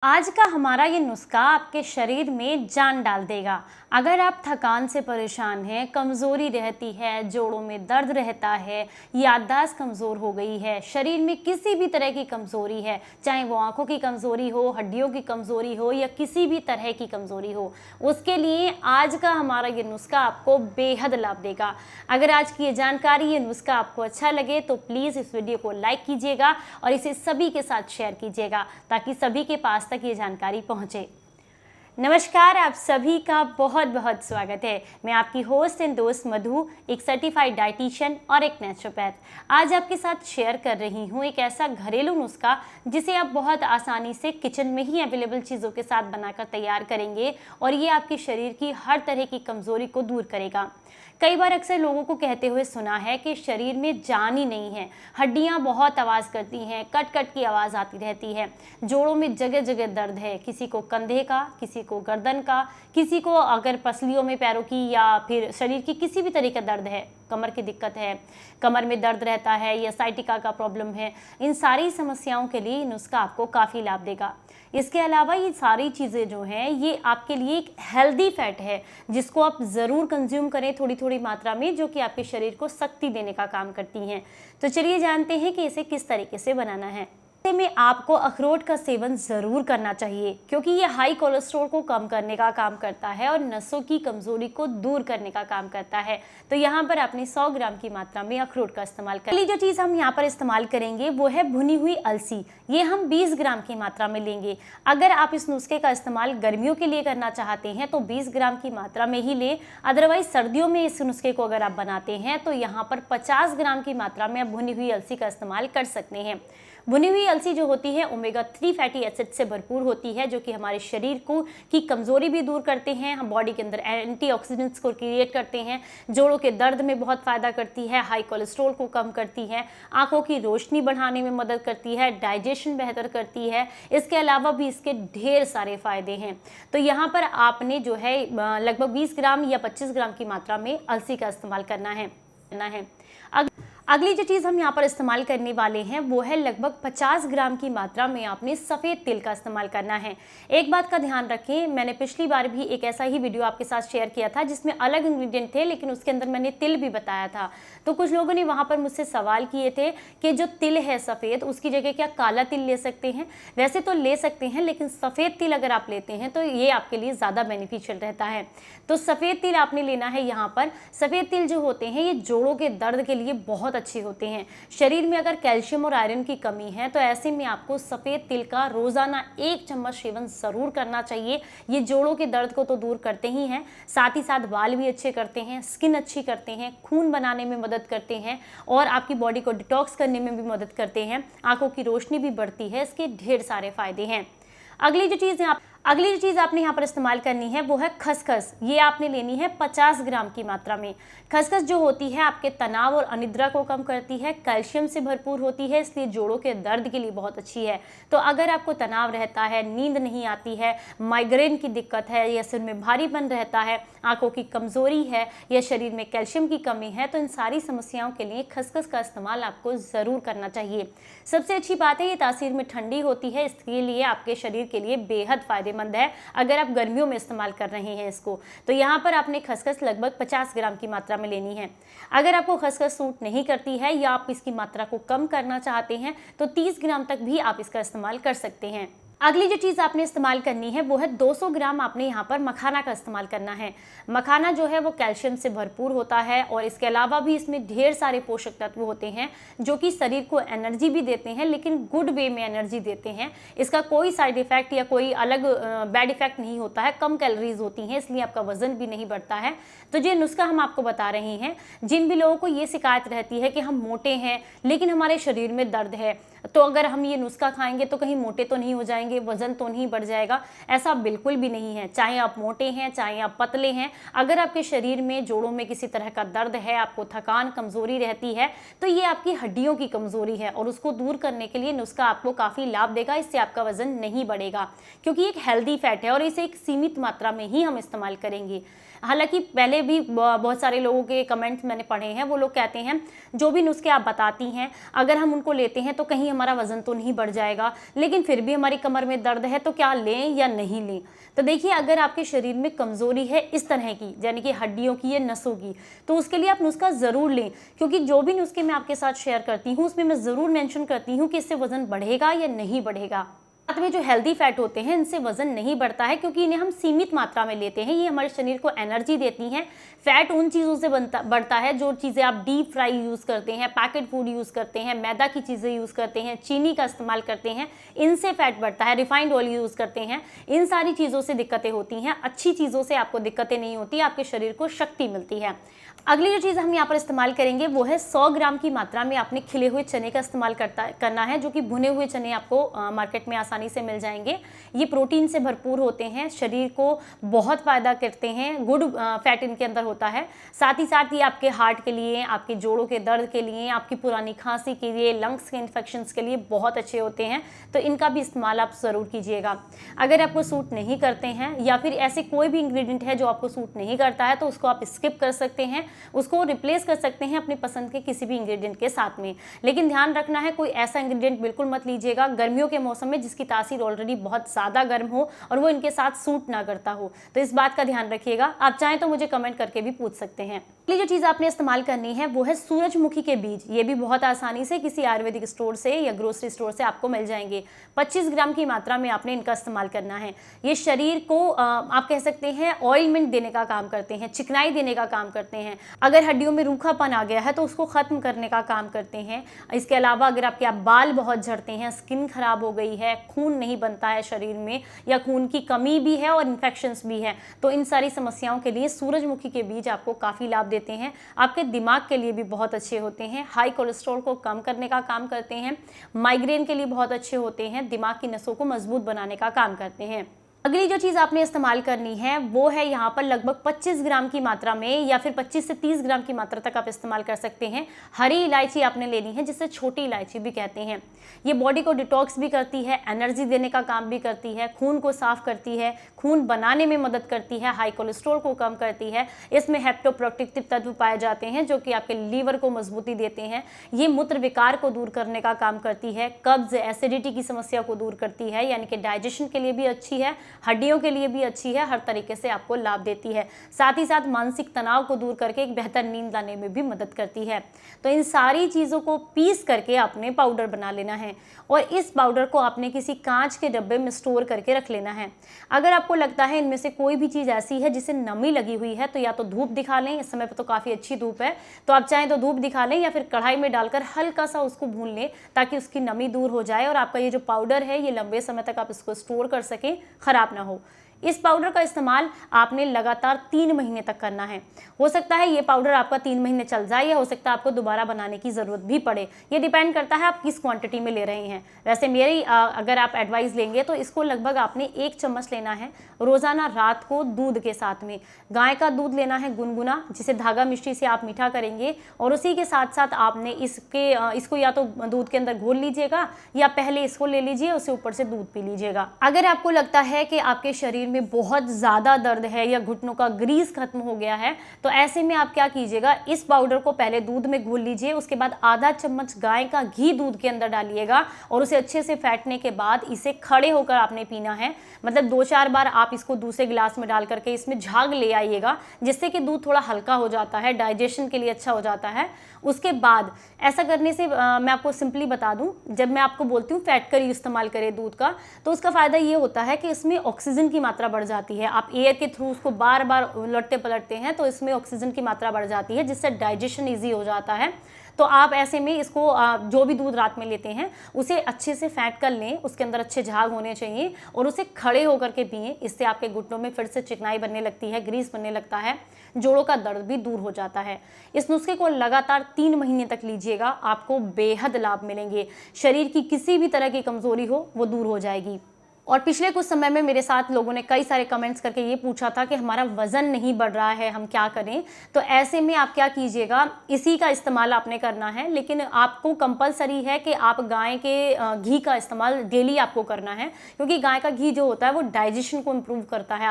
आज का हमारा ये नुस्खा आपके शरीर में जान डाल देगा। अगर आप थकान से परेशान हैं, कमज़ोरी रहती है, जोड़ों में दर्द रहता है, याददाश्त कमज़ोर हो गई है, शरीर में किसी भी तरह की कमज़ोरी है, चाहे वो आंखों की कमज़ोरी हो, हड्डियों की कमज़ोरी हो या किसी भी तरह की कमज़ोरी हो, उसके लिए आज का हमारा ये नुस्खा आपको बेहद लाभ देगा। अगर आज की ये जानकारी, ये नुस्खा आपको अच्छा लगे तो प्लीज़ इस वीडियो को लाइक कीजिएगा और इसे सभी के साथ शेयर कीजिएगा ताकि सभी के पास तक ये जानकारी पहुंचे। नमस्कार, आप सभी का बहुत बहुत स्वागत है। मैं आपकी होस्ट एंड दोस्त मधु, एक सर्टिफाइड डाइटिशियन और एक नेचुरोपैथ। आज आपके साथ शेयर कर रही हूँ एक ऐसा घरेलू नुस्खा जिसे आप बहुत आसानी से किचन में ही अवेलेबल चीज़ों के साथ बनाकर तैयार करेंगे और ये आपके शरीर की हर तरह की कमज़ोरी को दूर करेगा। कई बार अक्सर लोगों को कहते हुए सुना है कि शरीर में जान ही नहीं है, हड्डियां बहुत आवाज़ करती हैं, कट कट की आवाज़ आती रहती है, जोड़ों में जगह जगह दर्द है, किसी को कंधे का, किसी को गर्दन का, किसी को अगर पसलियों में पैरों की या फिर शरीर की किसी भी तरह का दर्द है, कमर की दिक्कत है, कमर में दर्द रहता है या साइटिका का प्रॉब्लम है। इन सारी समस्याओं के लिए नुस्खा आपको काफ़ी लाभ देगा। इसके अलावा ये सारी चीज़ें जो हैं ये आपके लिए एक हेल्दी फैट है जिसको आप ज़रूर कंज्यूम करें थोड़ी थोड़ी मात्रा में, जो कि आपके शरीर को शक्ति देने का काम करती हैं। तो चलिए जानते हैं कि इसे किस तरीके से बनाना है। ऐसे में आपको अखरोट का सेवन ज़रूर करना चाहिए क्योंकि ये हाई कोलेस्ट्रॉल को कम करने का काम करता है और नसों की कमजोरी को दूर करने का काम करता है। तो यहाँ पर आपने 100 ग्राम की मात्रा में अखरोट का इस्तेमाल कर। पहली जो चीज़ हम यहाँ पर इस्तेमाल करेंगे वो है भुनी हुई अलसी। ये हम 20 ग्राम की मात्रा में लेंगे। अगर आप इस नुस्खे का इस्तेमाल गर्मियों के लिए करना चाहते हैं तो 20 ग्राम की मात्रा में ही लें। अदरवाइज सर्दियों में इस नुस्खे को अगर आप बनाते हैं तो यहाँ पर 50 ग्राम की मात्रा में आप भुनी हुई अलसी का इस्तेमाल कर सकते हैं। भुनी हुई अलसी जो होती है ओमेगा 3 फैटी एसिड से भरपूर होती है, जो कि हमारे शरीर को की कमज़ोरी भी दूर करते हैं, हम बॉडी के अंदर एंटीऑक्सीडेंट्स को क्रिएट करते हैं, जोड़ों के दर्द में बहुत फ़ायदा करती है, हाई कोलेस्ट्रॉल को कम करती है, आंखों की रोशनी बढ़ाने में मदद करती है, डाइजेशन बेहतर करती है। इसके अलावा भी इसके ढेर सारे फ़ायदे हैं। तो यहाँ पर आपने जो है लगभग 20 ग्राम या 25 ग्राम की मात्रा में अलसी का इस्तेमाल करना है। अगली जो चीज़ हम यहाँ पर इस्तेमाल करने वाले हैं वो है लगभग 50 ग्राम की मात्रा में आपने सफ़ेद तिल का इस्तेमाल करना है। एक बात का ध्यान रखें, मैंने पिछली बार भी एक ऐसा ही वीडियो आपके साथ शेयर किया था जिसमें अलग इंग्रेडिएंट थे लेकिन उसके अंदर मैंने तिल भी बताया था। तो कुछ लोगों ने वहाँ पर मुझसे सवाल किए थे कि जो तिल है सफ़ेद, उसकी जगह क्या काला तिल ले सकते हैं? वैसे तो ले सकते हैं, लेकिन सफ़ेद तिल अगर आप लेते हैं तो ये आपके लिए ज़्यादा बेनिफिशियल रहता है। तो सफ़ेद तिल आपने लेना है। यहाँ पर सफ़ेद तिल जो होते हैं ये जोड़ों के दर्द के लिए बहुत अच्छे होते हैं। शरीर में अगर कैल्शियम और आयरन की कमी है तो ऐसे में आपको सफ़ेद तिल का रोज़ाना 1 चम्मच सेवन ज़रूर करना चाहिए। ये जोड़ों के दर्द को तो दूर करते ही हैं, साथ ही साथ बाल भी अच्छे करते हैं, स्किन अच्छी करते हैं, खून बनाने में मदद करते हैं और आपकी बॉडी को डिटॉक्स करने में भी मदद करते हैं, आंखों की रोशनी भी बढ़ती है। इसके ढेर सारे फायदे हैं। अगली जो चीज़ आपने यहाँ पर इस्तेमाल करनी है वो है खसखस। ये आपने लेनी है 50 ग्राम की मात्रा में। खसखस जो होती है आपके तनाव और अनिद्रा को कम करती है, कैल्शियम से भरपूर होती है, इसलिए जोड़ों के दर्द के लिए बहुत अच्छी है। तो अगर आपको तनाव रहता है, नींद नहीं आती है, माइग्रेन की दिक्कत है या सिर में भारीपन रहता है, आंखों की कमज़ोरी है या शरीर में कैल्शियम की कमी है, तो इन सारी समस्याओं के लिए खसखस का इस्तेमाल आपको ज़रूर करना चाहिए। सबसे अच्छी बात है ये तासीर में ठंडी होती है, इसके लिए आपके शरीर के लिए बेहद फ़ायदेमंद है अगर आप गर्मियों में इस्तेमाल कर रहे हैं इसको। तो यहाँ पर आपने खसखस लगभग 50 ग्राम की मात्रा में लेनी है। अगर आपको खसखस सूट नहीं करती है या आप इसकी मात्रा को कम करना चाहते हैं तो 30 ग्राम तक भी आप इसका इस्तेमाल कर सकते हैं। अगली जो चीज़ आपने इस्तेमाल करनी है वो है 200 ग्राम आपने यहाँ पर मखाना का इस्तेमाल करना है। मखाना जो है वो कैल्शियम से भरपूर होता है और इसके अलावा भी इसमें ढेर सारे पोषक तत्व होते हैं जो कि शरीर को एनर्जी भी देते हैं, लेकिन गुड वे में एनर्जी देते हैं। इसका कोई साइड इफेक्ट या कोई अलग बैड इफेक्ट नहीं होता है, कम कैलोरीज होती हैं, इसलिए आपका वजन भी नहीं बढ़ता है। तो ये नुस्खा हम आपको बता रहे हैं। जिन भी लोगों को ये शिकायत रहती है कि हम मोटे हैं लेकिन हमारे शरीर में दर्द है, तो अगर हम ये नुस्खा खाएंगे तो कहीं मोटे तो नहीं हो जाएंगे, वजन तो नहीं बढ़ जाएगा, ऐसा बिल्कुल भी नहीं है। चाहे आप मोटे हैं, चाहे आप पतले हैं, अगर आपके शरीर में जोड़ों में किसी तरह का दर्द है, आपको थकान कमजोरी रहती है, तो ये आपकी हड्डियों की कमजोरी है और उसको दूर करने के लिए नुस्खा आपको काफ़ी लाभ देगा। इससे आपका वजन नहीं बढ़ेगा क्योंकि एक हेल्दी फैट है और इसे एक सीमित मात्रा में ही हम इस्तेमाल करेंगे। हालांकि पहले भी बहुत सारे लोगों के कमेंट्स मैंने पढ़े हैं, वो लोग कहते हैं जो भी नुस्खे आप बताती हैं अगर हम उनको लेते हैं तो कहीं कहीं हमारा वजन तो नहीं बढ़ जाएगा, लेकिन फिर भी हमारी कमर में दर्द है तो क्या लें या नहीं लें। तो देखिए, अगर आपके शरीर में कमजोरी है इस तरह की, यानी कि हड्डियों की या नसों की, तो उसके लिए आप नुस्खा जरूर लें, क्योंकि जो भी नुस्खे मैं आपके साथ शेयर करती हूँ उसमें मैं जरूर मेंशन करती हूँ कि इससे वजन बढ़ेगा या नहीं बढ़ेगा। साथ में जो हेल्दी फैट होते हैं इनसे वजन नहीं बढ़ता है, क्योंकि इन्हें हम सीमित मात्रा में लेते हैं। ये हमारे शरीर को एनर्जी देती हैं। फैट उन चीज़ों से बढ़ता है जो चीज़ें आप डीप फ्राई यूज़ करते हैं, पैकेट फूड यूज़ करते हैं, मैदा की चीज़ें यूज़ करते हैं, चीनी का इस्तेमाल करते हैं, इनसे फैट बढ़ता है। रिफाइंड ऑयल यूज़ करते हैं, इन सारी चीज़ों से दिक्कतें होती हैं। अच्छी चीज़ों से आपको दिक्कतें नहीं होती, आपके शरीर को शक्ति मिलती है। अगली जो चीज़ हम यहाँ पर इस्तेमाल करेंगे वो है 100 ग्राम की मात्रा में आपने खिले हुए चने का इस्तेमाल करना है, जो कि भुने हुए चने आपको मार्केट में आसानी से मिल जाएंगे। ये प्रोटीन से भरपूर होते हैं, शरीर को बहुत फ़ायदा करते हैं, गुड फैट इनके अंदर होता है। साथ ही साथ ये आपके हार्ट के लिए, आपके जोड़ों के दर्द के लिए, आपकी पुरानी खांसी के लिए, लंग्स के इन्फेक्शंस के लिए बहुत अच्छे होते हैं। तो इनका भी इस्तेमाल आप ज़रूर कीजिएगा। अगर आपको सूट नहीं करते हैं या फिर ऐसे कोई भी इंग्रेडिएंट है जो आपको सूट नहीं करता है, तो उसको आप स्किप कर सकते हैं, उसको रिप्लेस कर सकते हैं अपनी पसंद के किसी भी इंग्रेडिएंट के साथ में। लेकिन ध्यान रखना है, कोई ऐसा इंग्रेडिएंट बिल्कुल मत लीजिएगा गर्मियों के मौसम में जिसकी तासीर ऑलरेडी बहुत ज़्यादा गर्म हो और वो इनके साथ सूट ना करता हो। तो इस बात का ध्यान रखिएगा। आप चाहें तो मुझे कमेंट करके भी पूछ सकते हैं। अगली जो चीज़ आपने इस्तेमाल करनी है वो है सूरजमुखी के बीज। ये भी बहुत आसानी से किसी आयुर्वेदिक स्टोर से या ग्रोसरी स्टोर से आपको मिल जाएंगे। 25 ग्राम की मात्रा में आपने इनका इस्तेमाल करना है। ये शरीर को आप कह सकते हैं ऑयलमेंट देने का काम करते हैं, चिकनाई देने का काम करते हैं। अगर हड्डियों में रूखापन आ गया है तो उसको खत्म करने का काम करते हैं। इसके अलावा अगर आपके बाल बहुत झड़ते हैं, स्किन खराब हो गई है, खून नहीं बनता है शरीर में, या खून की कमी भी है और इन्फेक्शंस भी है, तो इन सारी समस्याओं के लिए सूरजमुखी के बीज आपको काफ़ी लाभ देते हैं। आपके दिमाग के लिए भी बहुत अच्छे होते हैं, हाई कोलेस्ट्रॉल को कम करने का काम करते हैं, माइग्रेन के लिए बहुत अच्छे होते हैं, दिमाग की नसों को मजबूत बनाने का काम करते हैं। अगली जो चीज़ आपने इस्तेमाल करनी है वो है यहाँ पर लगभग 25 ग्राम की मात्रा में, या फिर 25 से 30 ग्राम की मात्रा तक आप इस्तेमाल कर सकते हैं। हरी इलायची आपने लेनी है, जिसे छोटी इलायची भी कहते हैं। ये बॉडी को डिटॉक्स भी करती है, एनर्जी देने का काम भी करती है, खून को साफ करती है, खून बनाने में मदद करती है, हाई कोलेस्ट्रॉल को कम करती है। इसमें हेप्टोप्रोटेक्टिव तत्व पाए जाते हैं जो कि आपके लीवर को मजबूती देते हैं। ये मूत्र विकार को दूर करने का काम करती है, कब्ज एसिडिटी की समस्या को दूर करती है, यानी कि डाइजेशन के लिए भी अच्छी है, हड्डियों के लिए भी अच्छी है, हर तरीके से आपको लाभ देती है। साथ ही साथ मानसिक तनाव को दूर करके एक बेहतर नींद लाने में भी मदद करती है। तो इन सारी चीज़ों को पीस करके आपने पाउडर बना लेना है और इस पाउडर को आपने किसी कांच के डब्बे में स्टोर करके रख लेना है। अगर आपको लगता है इनमें से कोई भी चीज़ ऐसी है जिसे नमी लगी हुई है, तो या तो धूप दिखा लें, इस समय पर तो काफ़ी अच्छी धूप है, तो आप चाहें तो धूप दिखा लें, या फिर कढ़ाई में डालकर हल्का सा उसको भून लें ताकि उसकी नमी दूर हो जाए और आपका ये जो पाउडर है ये लंबे समय तक आप इसको स्टोर कर सकें, खराब ना हो। इस पाउडर का इस्तेमाल आपने लगातार 3 महीने तक करना है। हो सकता है ये पाउडर आपका 3 महीने चल जाए, या हो सकता है आपको दोबारा बनाने की ज़रूरत भी पड़े। ये डिपेंड करता है आप किस क्वांटिटी में ले रहे हैं। वैसे मेरी अगर आप एडवाइस लेंगे तो इसको लगभग आपने 1 चम्मच लेना है रोज़ाना रात को दूध के साथ में। गाय का दूध लेना है गुनगुना, जिसे धागा मिश्री से आप मीठा करेंगे, और उसी के साथ साथ आपने इसको या तो दूध के अंदर घोल लीजिएगा या पहले इसको ले लीजिए, उससे ऊपर से दूध पी लीजिएगा। अगर आपको लगता है कि आपके शरीर में बहुत ज़्यादा दर्द है या घुटनों का ग्रीस खत्म हो गया है, तो ऐसे में आप क्या कीजिएगा, इस पाउडर को पहले दूध में घोल लीजिए, उसके बाद आधा चम्मच गाय का घी दूध के अंदर डालिएगा और उसे अच्छे से फेंटने के बाद इसे खड़े होकर आपने पीना है। मतलब 2-4 बार आप इसको दूसरे गिलास में डाल करके इसमें झाग ले आइएगा, जिससे कि दूध थोड़ा हल्का हो जाता है, डाइजेशन के लिए अच्छा हो जाता है। उसके बाद ऐसा करने से मैं आपको सिंपली बता दूं, जब मैं आपको बोलती हूँ फैट कर इस्तेमाल करें दूध का, तो उसका फ़ायदा ये होता है कि इसमें ऑक्सीजन की मात्रा बढ़ जाती है। आप एयर के थ्रू उसको बार बार उलटते पलटते हैं तो इसमें ऑक्सीजन की मात्रा बढ़ जाती है, जिससे डाइजेशन ईजी हो जाता है। तो आप ऐसे में इसको जो भी दूध रात में लेते हैं उसे अच्छे से फेंट कर लें, उसके अंदर अच्छे झाग होने चाहिए, और उसे खड़े होकर के पिएं। इससे आपके घुटनों में फिर से चिकनाई बनने लगती है, ग्रीस बनने लगता है, जोड़ों का दर्द भी दूर हो जाता है। इस नुस्खे को लगातार 3 महीने तक लीजिएगा, आपको बेहद लाभ मिलेंगे। शरीर की किसी भी तरह की कमजोरी हो वो दूर हो जाएगी। और पिछले कुछ समय में मेरे साथ लोगों ने कई सारे कमेंट्स करके ये पूछा था कि हमारा वज़न नहीं बढ़ रहा है, हम क्या करें। तो ऐसे में आप क्या कीजिएगा, इसी का इस्तेमाल आपने करना है, लेकिन आपको कंपलसरी है कि आप गाय के घी का इस्तेमाल डेली आपको करना है, क्योंकि गाय का घी जो होता है वो डाइजेशन को इम्प्रूव करता है,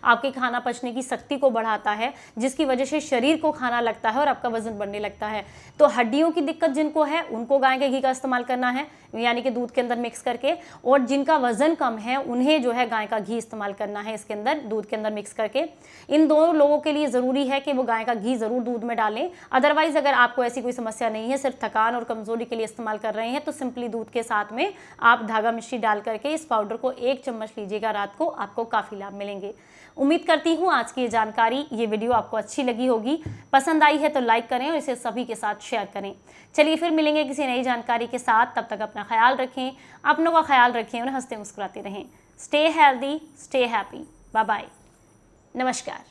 आपके खाना पचने की शक्ति को बढ़ाता है, जिसकी वजह से शरीर को खाना लगता है और आपका वजन बढ़ने लगता है। तो हड्डियों की दिक्कत जिनको है उनको गाय के घी का इस्तेमाल करना है, यानी कि दूध के अंदर मिक्स करके, और जिनका वजन कम है उन्हें जो है गाय का घी इस्तेमाल करना है इसके अंदर, दूध के अंदर मिक्स करके। इन दोनों लोगों के लिए ज़रूरी है कि वो गाय का घी ज़रूर दूध में डालें। अदरवाइज़ अगर आपको ऐसी कोई समस्या नहीं है, सिर्फ थकान और कमज़ोरी के लिए इस्तेमाल कर रहे हैं, तो सिंपली दूध के साथ में आप धागा मिश्री डाल करके इस पाउडर को 1 चम्मच लीजिएगा रात को, आपको काफ़ी लाभ मिलेंगे। उम्मीद करती हूँ आज की ये जानकारी, ये वीडियो आपको अच्छी लगी होगी। पसंद आई है तो लाइक करें और इसे सभी के साथ शेयर करें। चलिए फिर मिलेंगे किसी नई जानकारी के साथ, तब तक अपना ख्याल रखें, अपनों का ख्याल रखें और हंसते मुस्कुराते रहें। Stay healthy, stay happy. Bye bye, नमस्कार।